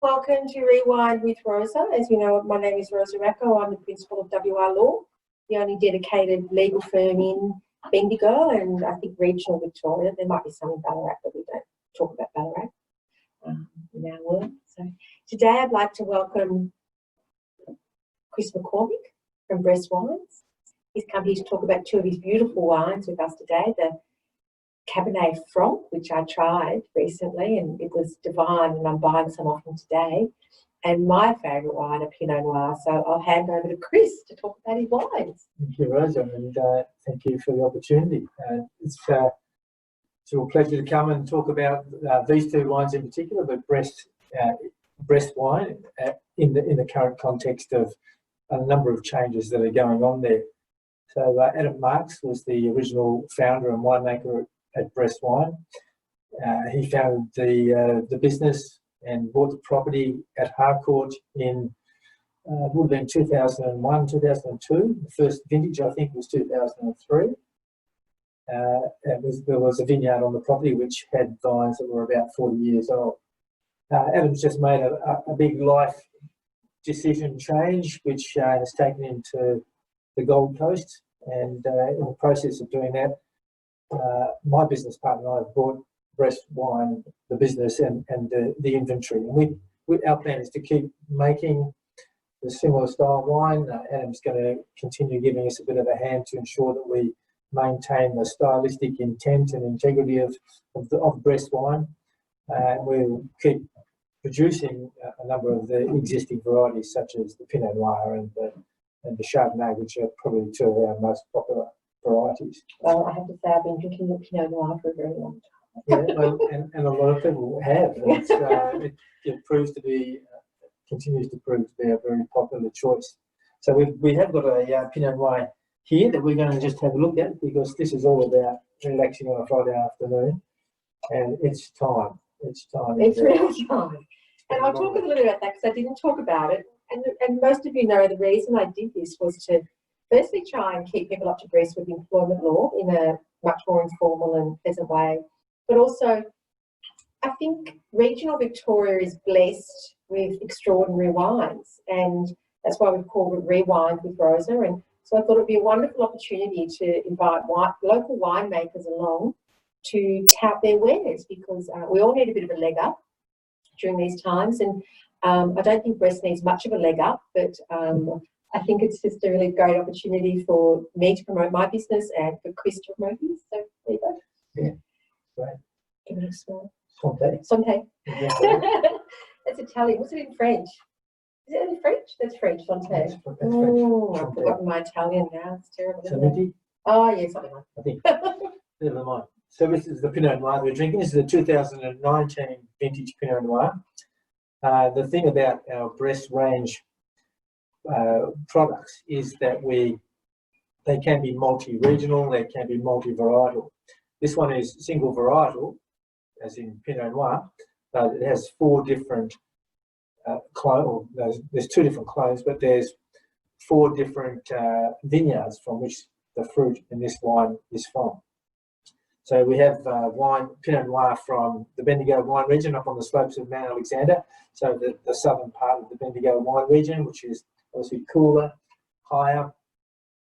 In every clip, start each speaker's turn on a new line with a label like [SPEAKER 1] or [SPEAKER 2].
[SPEAKER 1] Welcome to Rewind with Rosa. As you know, my name is Rosa. I'm the principal of WR Law, the only dedicated legal firm in Bendigo and I think regional Victoria. There might be some in Ballarat, but we don't talk about Ballarat in our work. So today I'd like to welcome Chris McCormack from Bress Wines. He's come here to talk about two of his beautiful wines with us today, the Cabernet Franc, which I tried recently and it was divine, and I'm buying some off him today, and my favourite wine, a Pinot Noir. So I'll hand over to Chris to talk about his wines.
[SPEAKER 2] Thank you, Rosa, and thank you for the opportunity. It's a real pleasure to come and talk about these two wines in particular, but Bress wine in the current context of a number of changes that are going on there. So Adam Marks was the original founder and winemaker at Bress Wine. He founded the business and bought the property at Harcourt in would have been 2001, 2002. The first vintage, I think, was 2003. There was a vineyard on the property which had vines that were about 40 years old. Adam's just made a big life decision change, which has taken him to the Gold Coast, and in the process of doing that, my business partner and I have bought Bress Wine, the business, and the inventory. And our plan is to keep making the similar style wine. Adam's going to continue giving us a bit of a hand to ensure that we maintain the stylistic intent and integrity of Bress Wine. We'll keep producing a number of the existing varieties, such as the Pinot Noir and the Chardonnay, which are probably two of our most popular varieties.
[SPEAKER 1] Well, I have to say I've been drinking the Pinot Noir for a very long time.
[SPEAKER 2] Yeah, well, and a lot of people have. It proves to be, continues to prove to be a very popular choice. So we have got a Pinot Noir here that we're going to just have a look at, because this is all about relaxing on a Friday afternoon, and it's time. It's time.
[SPEAKER 1] It's really time. And I'll talk a little bit about that because I didn't talk about it. And most of you know the reason I did this was to firstly try and keep people up to breast with employment law in a much more informal and pleasant way. But also, I think regional Victoria is blessed with extraordinary wines, and that's why we've called it Rewind with Rosa. And so I thought it'd be a wonderful opportunity to invite local winemakers along to tout their wares, because we all need a bit of a leg up during these times. And I don't think Bress needs much of a leg up, but I think it's just a really great opportunity for me to promote my business and for Chris to promote his. So there you go.
[SPEAKER 2] Yeah, great.
[SPEAKER 1] Give it a smell.
[SPEAKER 2] Santé.
[SPEAKER 1] Santé. That's Italian. What's it in French? Is it in French? That's French. Santé.
[SPEAKER 2] That's French.
[SPEAKER 1] Oh, I've forgotten my Italian now. It's terrible.
[SPEAKER 2] Santé.
[SPEAKER 1] Oh, yeah, something like that.
[SPEAKER 2] I think. Never mind. So this is the Pinot Noir we're drinking. This is the 2019 vintage Pinot Noir. The thing about our Bress range products is that they can be multi-regional, they can be multi-varietal. This one is single varietal, as in Pinot Noir, but it has four different clones. There's two different clones, but there's four different vineyards from which the fruit in this wine is from. So we have Pinot Noir from the Bendigo wine region up on the slopes of Mount Alexander, so the southern part of the Bendigo wine region, which is obviously cooler, higher,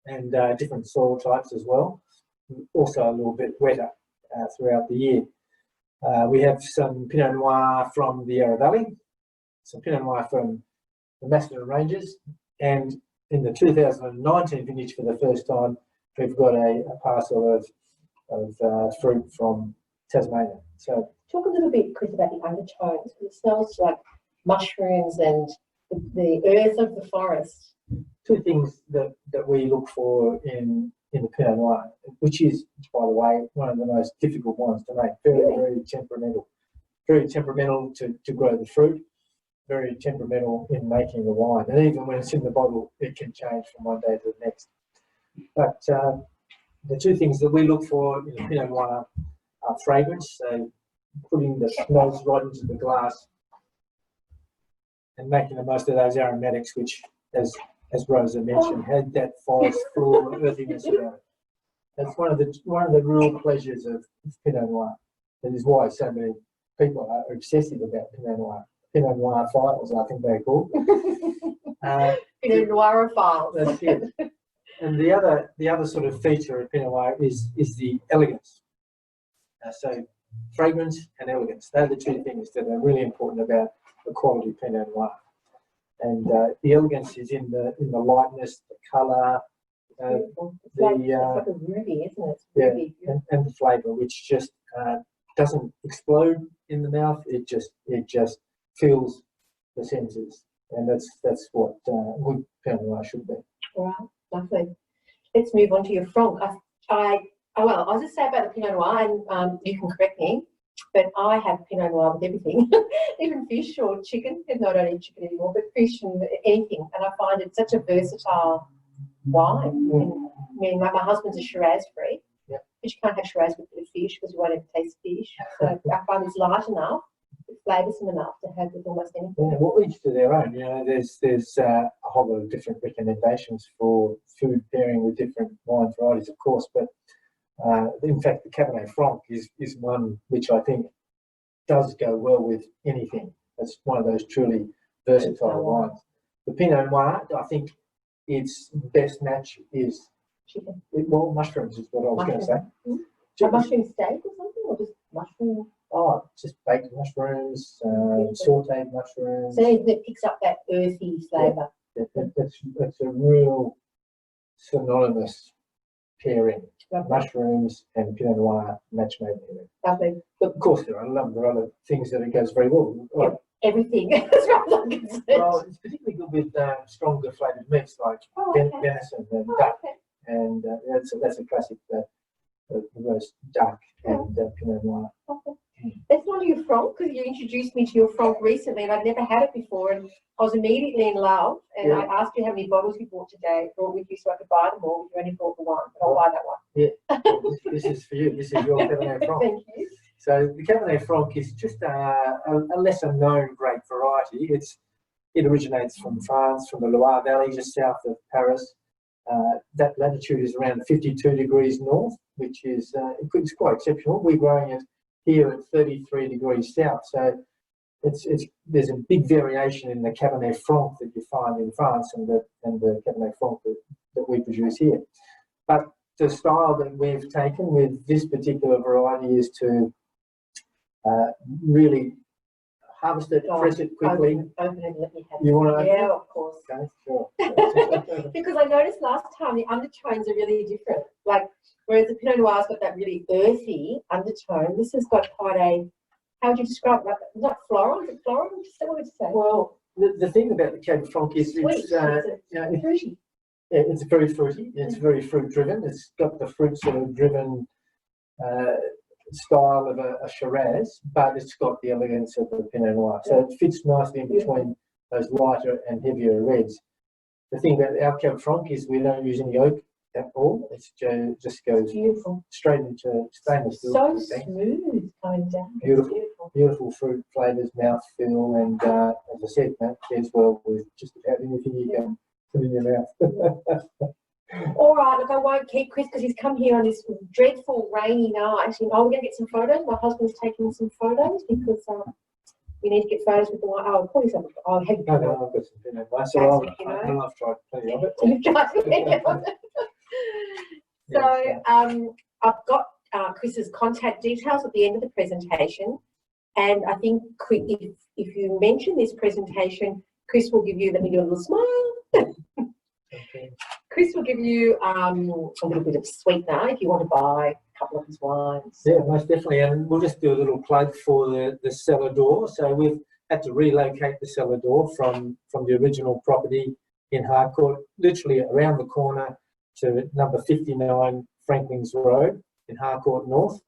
[SPEAKER 2] and different soil types as well. Also a little bit wetter throughout the year. We have some Pinot Noir from the Yarra Valley, some Pinot Noir from the Macedon Ranges, and in the 2019 vintage for the first time, we've got a parcel of fruit from Tasmania. So
[SPEAKER 1] talk a little bit, Chris, about the undertones. It smells like mushrooms and the earth of the forest.
[SPEAKER 2] Two things that we look for in the Pinot Noir, which is, by the way, one of the most difficult wines to make. Very temperamental. Very temperamental to grow the fruit. Very temperamental in making the wine. And even when it's in the bottle, it can change from one day to the next. But the two things that we look for in a Pinot Noir are fragrance, so putting the smells right into the glass and making the most of those aromatics, which, as Rosa mentioned, had that forest floor earthiness about it. That's one of the real pleasures of Pinot Noir. That is why so many people are obsessive about Pinot Noir. Pinot Noir files, I think they're called.
[SPEAKER 1] Pinot Noir files.
[SPEAKER 2] That's it. And the other sort of feature of Pinot Noir is the elegance. So fragrance and elegance, they're the two things that are really important about a quality Pinot Noir. And the elegance is in the lightness, the colour,
[SPEAKER 1] it's like a ruby, isn't it? Ruby.
[SPEAKER 2] And the flavour, which just doesn't explode in the mouth. It just fills the senses, and that's what good Pinot Noir should be.
[SPEAKER 1] All right, lovely. Let's move on to your Franc. I'll just say about the Pinot Noir, and you can correct me, but I have Pinot Noir with everything, even fish or chicken. No, I don't eat chicken anymore, but fish and anything. And I find it such a versatile wine. And, I mean, my husband's a Shiraz freak,
[SPEAKER 2] yep.
[SPEAKER 1] But you can't have Shiraz with a bit of fish because you won't ever taste fish. So I find it's light enough, it's flavoursome enough to have with almost anything.
[SPEAKER 2] Yeah, well, each to their own. You know, there's a whole lot of different recommendations for food pairing with different wine varieties, of course, but in fact, the Cabernet Franc is one which I think does go well with anything. It's one of those truly versatile wines. The Pinot Noir, I think its best match is
[SPEAKER 1] chicken.
[SPEAKER 2] Well, mushrooms is what I was going to say.
[SPEAKER 1] Mm-hmm. A mushroom steak or something, or just mushroom?
[SPEAKER 2] Oh, just baked mushrooms, sautéed mushrooms.
[SPEAKER 1] So it picks up that earthy flavour.
[SPEAKER 2] Yeah, that's a real synonymous pairing.
[SPEAKER 1] Lovely.
[SPEAKER 2] Mushrooms and Pinot Noir match made in it.
[SPEAKER 1] Lovely.
[SPEAKER 2] But of course, there are a number of other things that it goes very well. Like,
[SPEAKER 1] everything, as far as I'm concerned.
[SPEAKER 2] well, it's particularly good with stronger flavoured meats like venison and duck, and that's a classic. The roast duck and Pinot Noir.
[SPEAKER 1] That's not your Franc, because you introduced me to your Franc recently, and I'd never had it before, and I was immediately in love. And I asked you how many bottles you brought with you, so I could buy them all. You only brought the one, but I'll buy that one.
[SPEAKER 2] Yeah, well, this is for you. This is your Cabernet Franc.
[SPEAKER 1] Thank you.
[SPEAKER 2] So the Cabernet Franc is just a lesser known grape variety. It originates from France, from the Loire Valley, just south of Paris. That latitude is around 52 degrees north, which is it's quite exceptional. We're growing it here at 33 degrees south, so there's a big variation in the Cabernet Franc that you find in France and the Cabernet Franc that we produce here. But the style that we've taken with this particular variety is to really harvest it, press it quickly.
[SPEAKER 1] Open it, let me have
[SPEAKER 2] You want to open it?
[SPEAKER 1] Yeah, of course.
[SPEAKER 2] Okay, sure.
[SPEAKER 1] Because I noticed last time the undertones are really different. Like, whereas the Pinot Noir's got that really earthy undertone, this has got quite a, how would you describe it? Like, not floral? Is it floral? What would you say?
[SPEAKER 2] Well, the thing about the Cabernet Franc is it's
[SPEAKER 1] fruity.
[SPEAKER 2] Yeah, it's very fruity. It's very fruit driven. It's got the fruit sort of driven style of a Shiraz, but it's got the elegance of the Pinot Noir. So it fits nicely in between those lighter and heavier reds. The thing about our Cabernet Franc is we don't use any oak at all. It just goes straight into stainless steel.
[SPEAKER 1] So smooth coming down.
[SPEAKER 2] Beautiful fruit flavours, mouthfeel, and as I said, that pairs well with just about anything you can put in your mouth.
[SPEAKER 1] All right, look, I won't keep Chris because he's come here on this dreadful rainy night. And we're going to get some photos. My husband's taking some photos because we need to get photos with the wine. Oh, probably some. I'll have
[SPEAKER 2] No, I've got some Pinot Noir. So I've tried plenty of it.
[SPEAKER 1] You've tried plenty of it. So I've got Chris's contact details at the end of the presentation. And I think if you mention this presentation, Chris will give you, let me do a little smile.
[SPEAKER 2] Okay.
[SPEAKER 1] Chris will give you a little bit of sweetener if you want to buy a couple of his wines.
[SPEAKER 2] Yeah, most definitely. And we'll just do a little plug for the cellar door. So we've had to relocate the cellar door from the original property in Harcourt, literally around the corner to number 59 Franklin's Road in Harcourt North.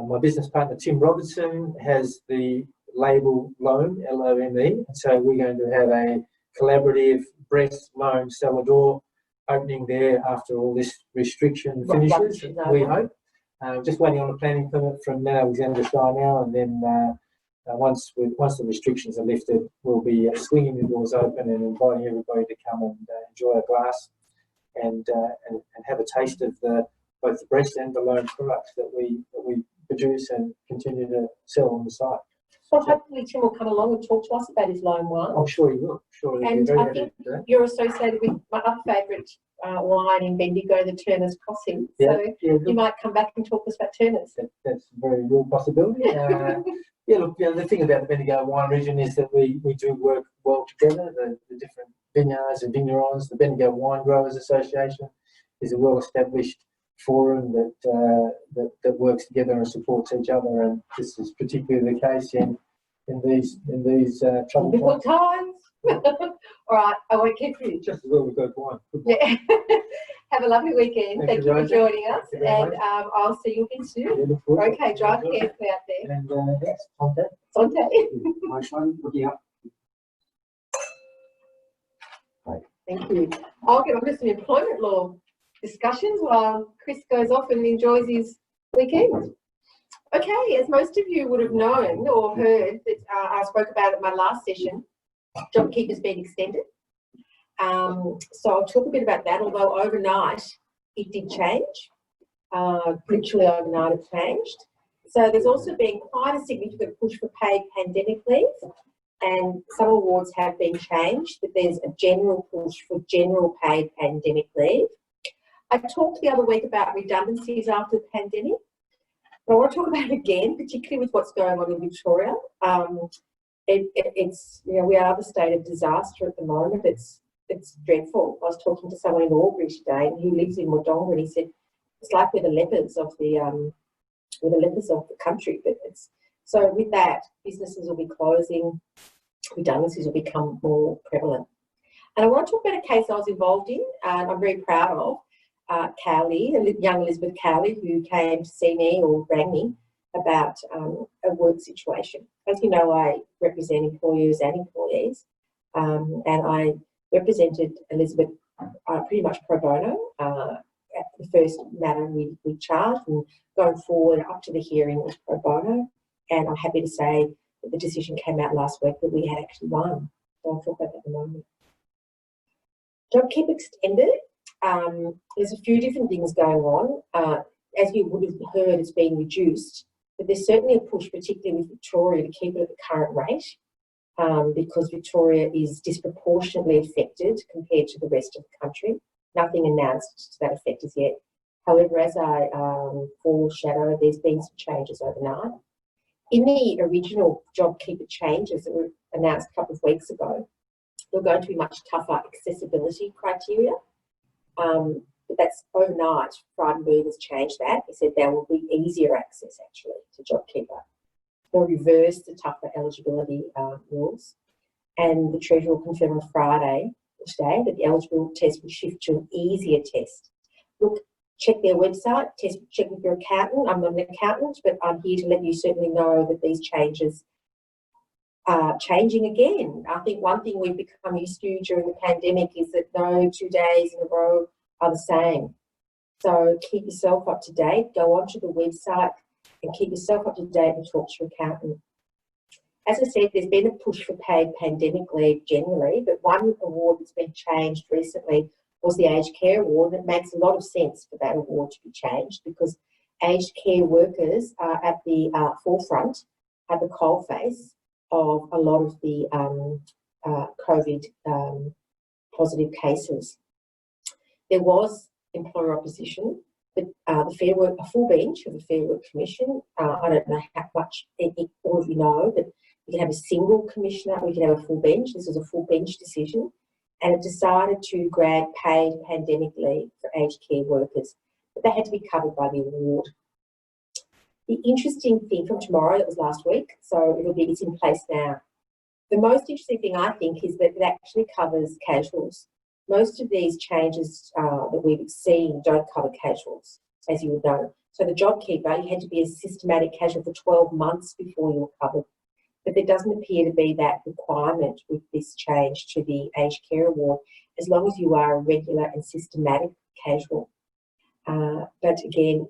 [SPEAKER 2] My business partner, Tim Robertson, has the label Loam, L-O-M-E. And so we're going to have a collaborative Bress Wines cellar door opening there after all this restriction finishes, we hope. Just waiting on a planning permit from Alexander Shire now, and then once the restrictions are lifted, we'll be swinging the doors open and inviting everybody to come and enjoy a glass and have a taste of both the Bress and the Loam products that we produce and continue to sell on the site.
[SPEAKER 1] So hopefully Tim will come along and talk to us about his lone wine.
[SPEAKER 2] I'm sure he will. Sure, he'll be
[SPEAKER 1] And
[SPEAKER 2] very
[SPEAKER 1] I
[SPEAKER 2] happy
[SPEAKER 1] think
[SPEAKER 2] to do that.
[SPEAKER 1] you're associated with my other favourite wine in Bendigo, the Turner's Crossing.
[SPEAKER 2] Yeah,
[SPEAKER 1] So
[SPEAKER 2] yeah,
[SPEAKER 1] you might come back and talk to us about Turner's.
[SPEAKER 2] that's a very real possibility. Yeah, look, the thing about the Bendigo wine region is that we do work well together. The different vineyards and vignerons, the Bendigo Wine Growers Association is a well-established forum that works together and supports each other, and this is particularly the case in these troubled
[SPEAKER 1] Difficult
[SPEAKER 2] times.
[SPEAKER 1] times. All right, I won't keep you.
[SPEAKER 2] Just as well we've got wine.
[SPEAKER 1] Yeah. Have a lovely weekend. Thank you for
[SPEAKER 2] Rosa.
[SPEAKER 1] joining us,
[SPEAKER 2] Thank you very
[SPEAKER 1] and I'll see you again soon.
[SPEAKER 2] Yeah, look forward to it.
[SPEAKER 1] Okay, drive carefully out there.
[SPEAKER 2] And yes, contact.
[SPEAKER 1] Sunday.
[SPEAKER 3] Nice one. Looking up.
[SPEAKER 1] Thank you. I'll get on to some employment law discussions while Chris goes off and enjoys his weekend. Okay, as most of you would have known or heard, that I spoke about at my last session, JobKeeper's been extended. So I'll talk a bit about that, although overnight it did change. Literally overnight it changed. So there's also been quite a significant push for paid pandemic leave, and some awards have been changed, but there's a general push for general paid pandemic leave. I talked the other week about redundancies after the pandemic, but I want to talk about it again, particularly with what's going on in Victoria. It's, you know, we are the state of disaster at the moment. It's dreadful. I was talking to someone in Albury today, and he lives in Wodonga, and he said it's like we're the lepers of the country. But it's so with that, businesses will be closing, redundancies will become more prevalent. And I want to talk about a case I was involved in, and I'm very proud of. Cowley, young Elizabeth Cowley, who came to see me or rang me about a work situation. As you know, I represent employers and employees, and I represented Elizabeth pretty much pro bono at the first matter we charged, and going forward up to the hearing was pro bono. And I'm happy to say that the decision came out last week that we had actually won. So I'll talk about that in a moment. JobKeeper extended. There's a few different things going on. As you would have heard, it's been reduced, but there's certainly a push, particularly with Victoria, to keep it at the current rate because Victoria is disproportionately affected compared to the rest of the country. Nothing announced to that effect as yet. However, as I foreshadowed, there's been some changes overnight. In the original JobKeeper changes that were announced a couple of weeks ago, there were going to be much tougher accessibility criteria. But that's overnight. Frydenberg has changed that. He said there will be easier access actually to JobKeeper. They'll reverse the tougher eligibility rules, and the Treasurer will confirm on Friday today that the eligible test will shift to an easier test. Look, check their website, check with your accountant. I'm not an accountant, but I'm here to let you certainly know that these changes are changing again. I think one thing we've become used to during the pandemic is that no 2 days in a row are the same. So keep yourself up to date, go onto the website and keep yourself up to date and talk to your accountant. As I said, there's been a push for paid pandemic leave generally, but one award that's been changed recently was the Aged Care Award. And it makes a lot of sense for that award to be changed because aged care workers are at the forefront, at the coalface of a lot of the COVID positive cases. There was employer opposition, but a full bench of the Fair Work Commission, I don't know how much all of you know, but we can have a single commissioner, we can have a full bench. This was a full bench decision, and it decided to grant paid pandemic leave for aged care workers, but they had to be covered by the award. The interesting thing from tomorrow, that was last week, so it's in place now. The most interesting thing I think is that it actually covers casuals. Most of these changes that we've seen don't cover casuals, as you would know. So the JobKeeper, you had to be a systematic casual for 12 months before you were covered. But there doesn't appear to be that requirement with this change to the Aged Care Award, as long as you are a regular and systematic casual. But again,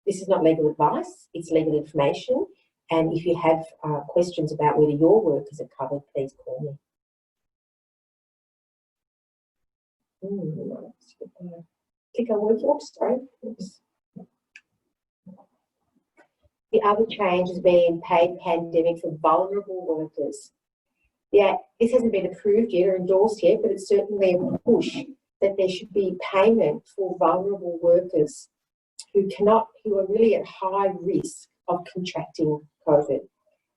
[SPEAKER 1] this is not legal advice, it's legal information. And if you have questions about whether your workers are covered, please call me. I think I worked. Oops, sorry. Oops. The other change has been paid pandemic for vulnerable workers. Yeah, this hasn't been approved yet or endorsed yet, but it's certainly a push that there should be payment for vulnerable workers who are really at high risk of contracting COVID.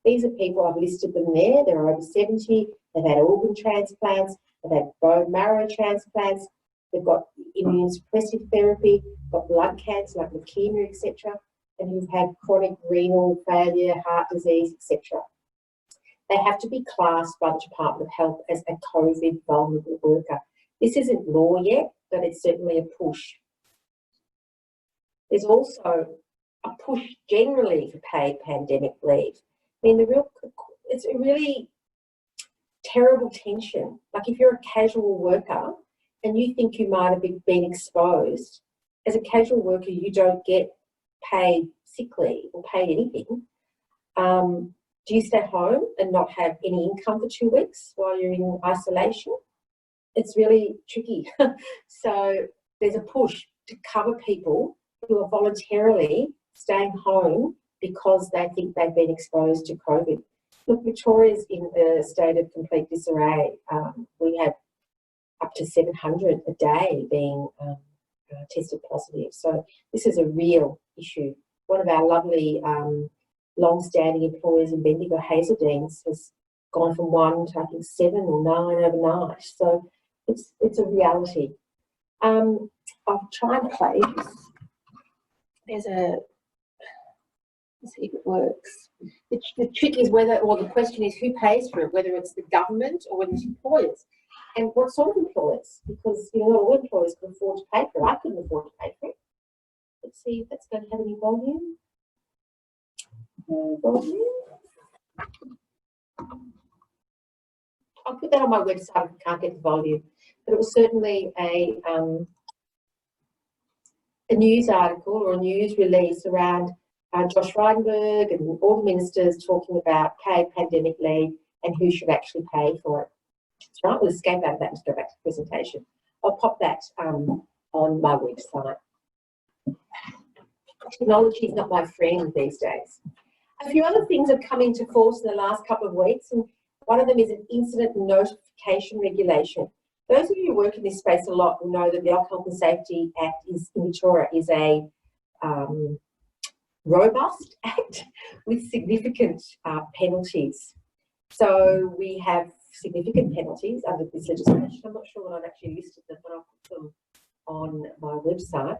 [SPEAKER 1] These are people, I've listed them there, they're over 70, they've had organ transplants, they've had bone marrow transplants, they've got immune suppressive therapy, got blood cancer like leukemia, etc., and who've had chronic renal failure, heart disease, etc. They have to be classed by the Department of Health as a COVID vulnerable worker. This isn't law yet, but it's certainly a push. There's also a push generally for paid pandemic leave. I mean, it's a really terrible tension. Like if you're a casual worker and you think you might have been exposed, as a casual worker, you don't get paid sick leave or paid anything. Do you stay home and not have any income for 2 weeks while you're in isolation? It's really tricky. So there's a push to cover people who are voluntarily staying home because they think they've been exposed to COVID. Look, Victoria's in a state of complete disarray. We have up to 700 a day being tested positive. So this is a real issue. One of our lovely long-standing employers in Bendigo, Hazeldene's, has gone from 1 to I think 7 or 9 overnight. So it's a reality. I'll try and play. Let's see if it works. The trick is the question is who pays for it, whether it's the government or whether it's employers. And what sort of employers? Because not all employers can afford to pay for it. I couldn't afford to pay for it. Let's see if that's going to have any volume. I'll put that on my website if I can't get the volume. But it was certainly a news article or a news release around Josh Frydenberg and all the ministers talking about paid pandemic leave and who should actually pay for it. So I will escape out of that and just go back to the presentation. I'll pop that on my website. Technology is not my friend these days. A few other things have come into force in the last couple of weeks, and one of them is an incident notification regulation. Those of you who work in this space a lot will know that the Alcohol Health and Safety Act in Victoria is a robust act with significant penalties. So we have significant penalties under this legislation. I'm not sure when I've actually listed them, but I'll put them on my website.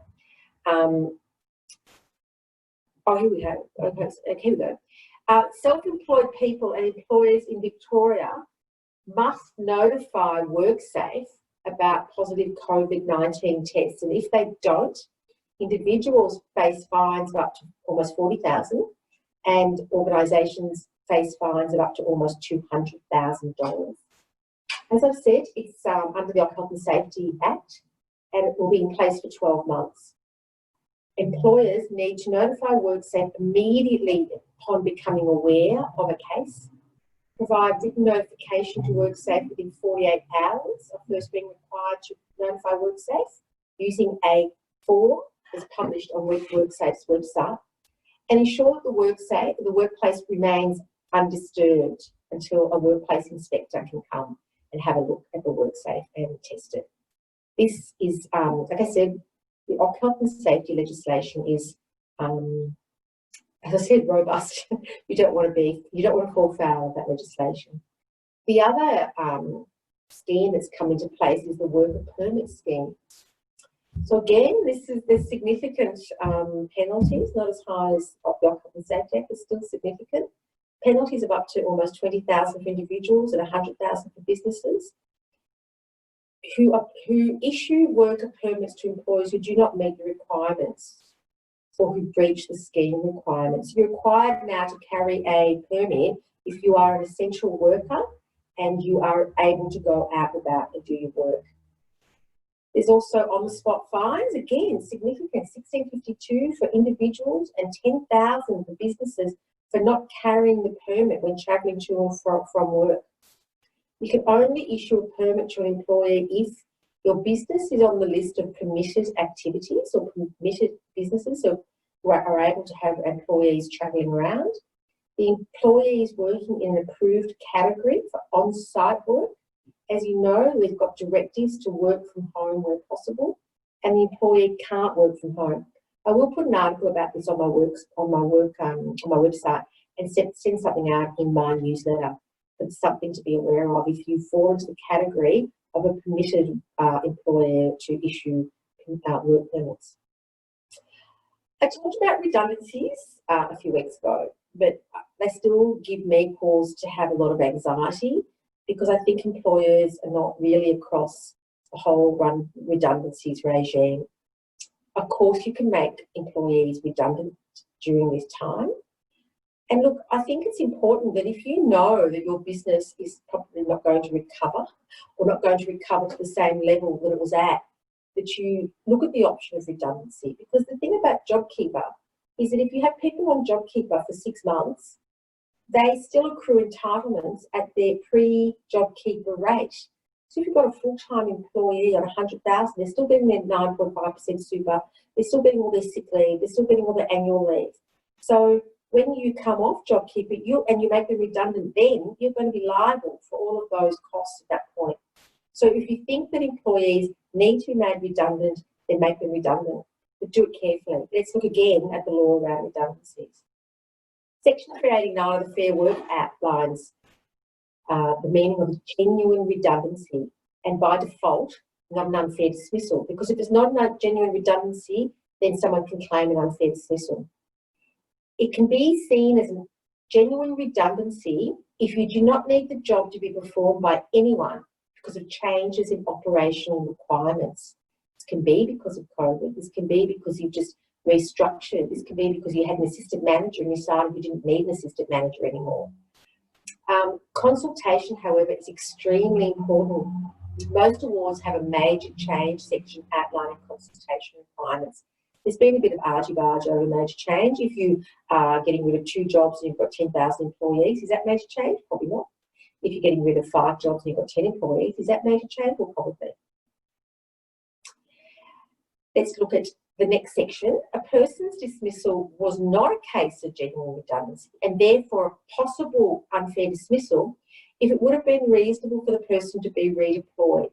[SPEAKER 1] Here we go. Okay, here we go. Self-employed people and employers in Victoria must notify WorkSafe about positive COVID-19 tests, and if they don't, individuals face fines of up to almost $40,000 and organisations face fines of up to almost $200,000. As I've said, it's under the Alcohol Health and Safety Act, and it will be in place for 12 months. Employers need to notify WorkSafe immediately upon becoming aware of a case, provide written notification to WorkSafe within 48 hours of first being required to notify WorkSafe using a form that's published on WorkSafe's website, and ensure that the workplace remains undisturbed until a workplace inspector can come and have a look at the WorkSafe and test it. This is, like I said, the Health and Safety legislation is, as I said, robust. You don't want to fall foul of that legislation. The other scheme that's come into place is the worker permit scheme. So again, there's significant penalties, not as high as the Health and Safety Act, but still significant. Penalties of up to almost $20,000 for individuals and $100,000 for businesses who issue worker permits to employees who do not meet the requirements or who breach the scheme requirements. You're required now to carry a permit if you are an essential worker and you are able to go out and about and do your work. There's also on-the-spot fines, again, significant, $16.52 for individuals and $10,000 for businesses for not carrying the permit when travelling to or from work. You can only issue a permit to an employee if your business is on the list of permitted activities or permitted businesses. So are able to have employees travelling around. The employees working in an approved category for on-site work. As you know, we've got directives to work from home where possible, and the employee can't work from home. I will put an article about this on my website and send something out in my newsletter. It's something to be aware of if you fall into the category of a permitted employer to issue work permits. I talked about redundancies a few weeks ago, but they still give me cause to have a lot of anxiety because I think employers are not really across the whole redundancies regime. Of course, you can make employees redundant during this time. And look, I think it's important that if you know that your business is probably not going to recover or not going to recover to the same level that it was at, that you look at the option of redundancy. Because the thing about JobKeeper is that if you have people on JobKeeper for 6 months, they still accrue entitlements at their pre-JobKeeper rate. So if you've got a full-time employee on 100,000, they're still getting their 9.5% super, they're still getting all their sick leave, they're still getting all their annual leave. So when you come off JobKeeper and you make them redundant, then you're going to be liable for all of those costs at that point. So if you think that employees need to be made redundant, then make them redundant. But do it carefully. Let's look again at the law around redundancies. Section 389 of the Fair Work outlines the meaning of genuine redundancy, and by default, not an unfair dismissal. Because if there's not a genuine redundancy, then someone can claim an unfair dismissal. It can be seen as a genuine redundancy if you do not need the job to be performed by anyone because of changes in operational requirements. This can be because of COVID. This can be because you've just restructured. This can be because you had an assistant manager and you decided you didn't need an assistant manager anymore. Consultation, however, is extremely important. Most awards have a major change section outlining consultation requirements. There's been a bit of argy-bargy over major change. If you are getting rid of 2 jobs and you've got 10,000 employees, is that major change? Probably not. If you're getting rid of 5 jobs and you've got 10 employees, is that major change? Well, probably. Let's look at the next section. A person's dismissal was not a case of genuine redundancy and therefore a possible unfair dismissal if it would have been reasonable for the person to be redeployed.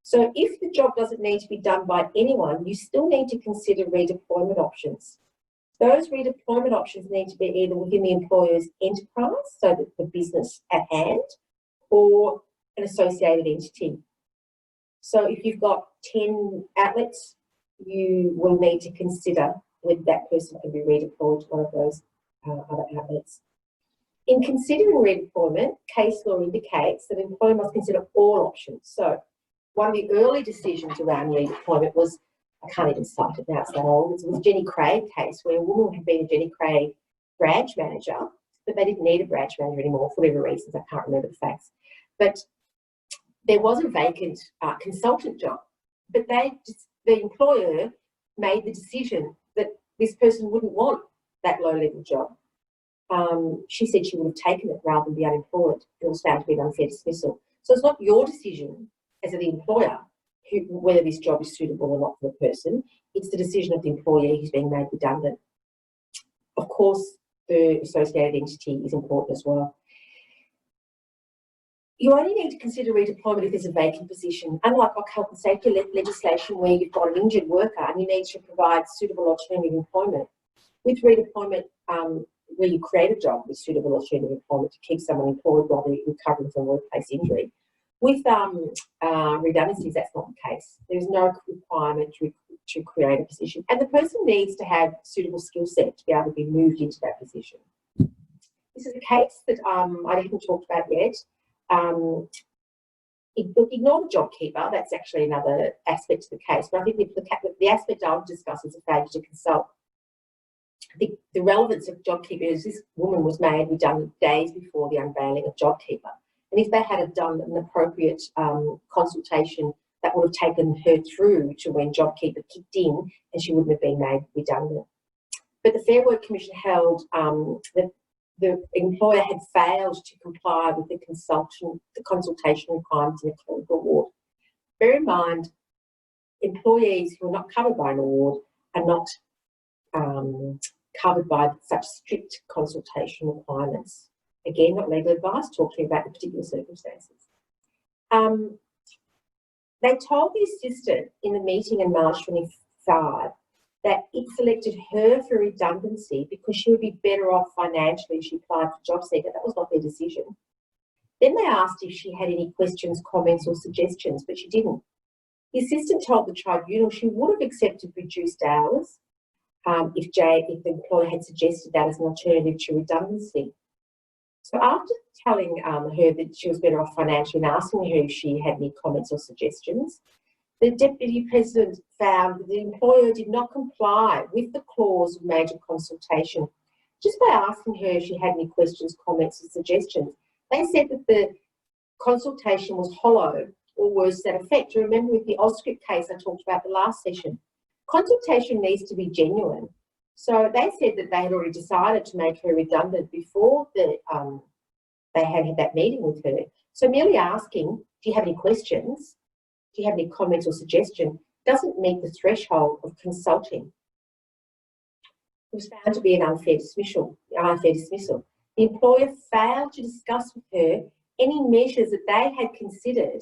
[SPEAKER 1] So if the job doesn't need to be done by anyone, you still need to consider redeployment options. Those redeployment options need to be either within the employer's enterprise, so that the business at hand, or an associated entity. So if you've got 10 outlets, you will need to consider whether that person can be redeployed to one of those other outlets. In considering redeployment, case law indicates that an employer must consider all options. So one of the early decisions around redeployment was, I can't even cite it now, it's that old, it was the Jenny Craig case where a woman had been a Jenny Craig branch manager, but they didn't need a branch manager anymore for whatever reasons, I can't remember the facts. But there was a vacant consultant job, but the employer made the decision that this person wouldn't want that low-level job. She said she would have taken it rather than be unemployed. It was found to be an unfair dismissal. So it's not your decision as the employer whether this job is suitable or not for the person. It's the decision of the employee who's being made redundant. Of course, the associated entity is important as well. You only need to consider redeployment if there's a vacant position. Unlike health and safety legislation where you've got an injured worker and you need to provide suitable alternative employment, with redeployment, where you create a job with suitable alternative employment to keep someone employed while they're recovering from workplace injury. With redundancies, that's not the case. There's no requirement to create a position. And the person needs to have suitable skill set to be able to be moved into that position. This is a case that I haven't talked about yet. Ignore the JobKeeper, that's actually another aspect to the case, but I think the aspect I'll discuss is a failure to consult. The relevance of JobKeeper is this woman was made redundant days before the unveiling of JobKeeper. And if they had done an appropriate consultation, that would have taken her through to when JobKeeper kicked in and she wouldn't have been made redundant. But the Fair Work Commission held that the employer had failed to comply with the consultation requirements in a clinical award. Bear in mind, employees who are not covered by an award are not covered by such strict consultation requirements. Again, not legal advice, talk to me about the particular circumstances. They told the assistant in the meeting in March 25 that it selected her for redundancy because she would be better off financially if she applied for JobSeeker. That was not their decision. Then they asked if she had any questions, comments or suggestions, but she didn't. The assistant told the tribunal she would have accepted reduced hours if the employer had suggested that as an alternative to redundancy. So after telling her that she was better off financially and asking her if she had any comments or suggestions, the Deputy President found that the employer did not comply with the clause of major consultation. Just by asking her if she had any questions, comments or suggestions, they said that the consultation was hollow or worse to that effect. Remember with the Ausscript case I talked about the last session, consultation needs to be genuine. So they said that they had already decided to make her redundant before they had that meeting with her. So merely asking, do you have any questions? Do you have any comments or suggestions? Doesn't meet the threshold of consulting. It was found to be an unfair dismissal. The employer failed to discuss with her any measures that they had considered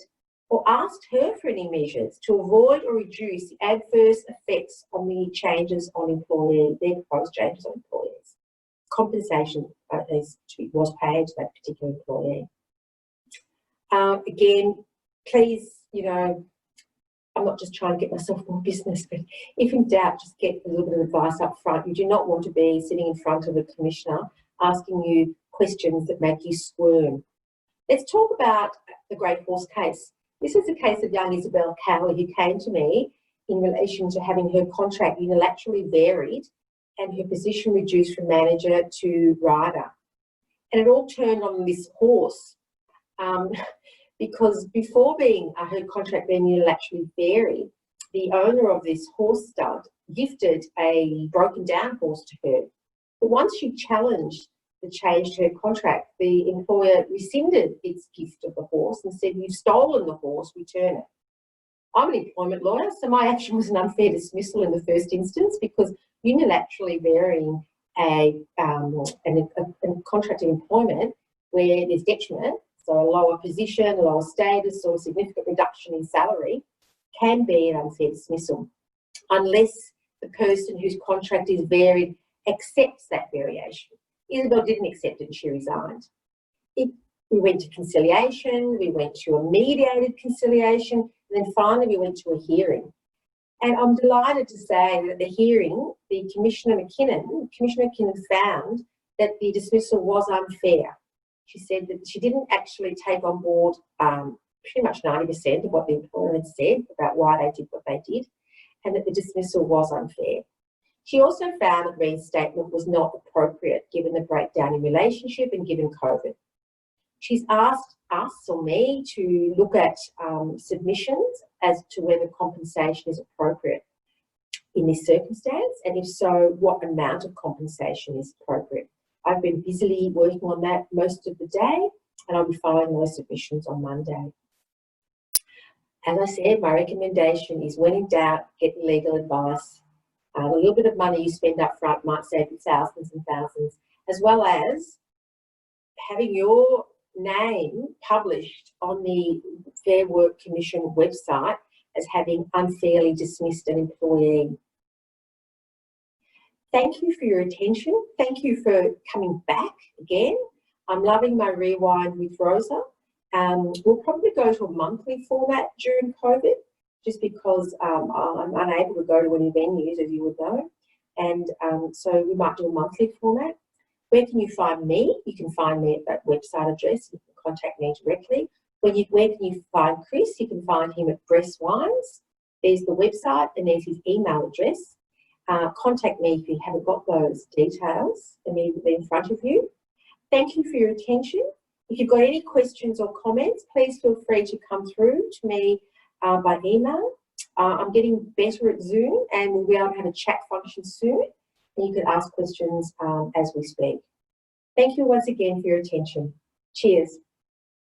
[SPEAKER 1] or asked her for any measures to avoid or reduce the adverse effects on the changes on employees, their proposed changes on employees. Compensation was paid to that particular employee. Again, please, I'm not just trying to get myself more business, but if in doubt, just get a little bit of advice up front. You do not want to be sitting in front of a commissioner asking you questions that make you squirm. Let's talk about the Great Horse case. This is a case of young Isabel Cowley who came to me in relation to having her contract unilaterally varied and her position reduced from manager to rider. And it all turned on this horse because before her contract being unilaterally varied, the owner of this horse stud gifted a broken down horse to her. But once she challenged the change to her contract, the employer rescinded its gift of the horse and said, you've stolen the horse, return it. I'm an employment lawyer, so my action was an unfair dismissal in the first instance because unilaterally varying a contract of employment where there's detriment, so a lower position, a lower status or a significant reduction in salary can be an unfair dismissal unless the person whose contract is varied accepts that variation. Isabel didn't accept it and she resigned. We went to conciliation, we went to a mediated conciliation, and then finally we went to a hearing. And I'm delighted to say that at the hearing, Commissioner McKinnon found that the dismissal was unfair. She said that she didn't actually take on board pretty much 90% of what the employer had said about why they did what they did, and that the dismissal was unfair. She also found that reinstatement was not appropriate given the breakdown in relationship and given COVID. She's asked us or me to look at submissions as to whether compensation is appropriate in this circumstance, and if so, what amount of compensation is appropriate. I've been busily working on that most of the day, and I'll be filing those submissions on Monday. As I said, my recommendation is when in doubt, get legal advice. A little bit of money you spend up front might save you thousands and thousands, as well as having your name published on the Fair Work Commission website as having unfairly dismissed an employee. Thank you for your attention. Thank you for coming back again. I'm loving my Rewind with Rosa. We'll probably go to a monthly format during COVID, just because I'm unable to go to any venues, as you would know. And so we might do a monthly format. Where can you find me? You can find me at that website address. You can contact me directly. Where can you find Chris? You can find him at Bress Wines. There's the website and there's his email address. Contact me if you haven't got those details immediately in front of you. Thank you for your attention. If you've got any questions or comments, please feel free to come through to me by email. I'm getting better at Zoom and we'll be able to have a chat function soon, and you can ask questions as we speak. Thank you once again for your attention. Cheers.